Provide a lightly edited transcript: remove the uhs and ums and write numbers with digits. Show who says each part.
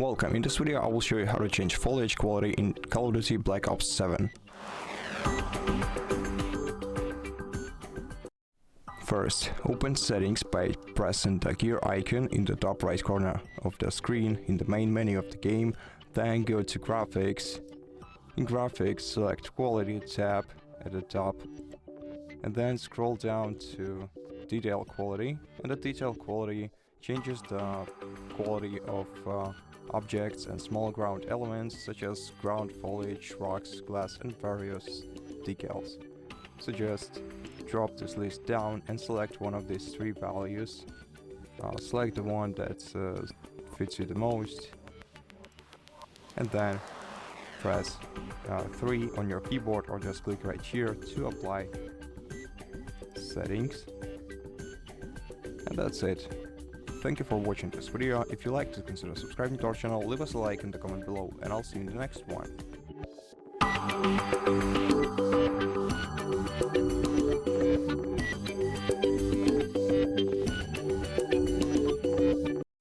Speaker 1: Welcome, in this video I will show you how to change foliage quality in Call of Duty Black Ops 7. First, open settings by pressing the gear icon in the top right corner of the screen in the main menu of the game, then go to graphics. In graphics, select quality tab at the top, and then scroll down to detail quality, and the detail quality changes the quality of objects and small ground elements such as ground foliage, rocks, glass and various decals. So just drop this list down and select one of these three values. Select the one that fits you the most, and then press 3 on your keyboard or just click right here to apply settings. And that's it. Thank you for watching this video. If you liked it, consider subscribing to our channel, leave us a like in the comment below, and I'll see you in the next one.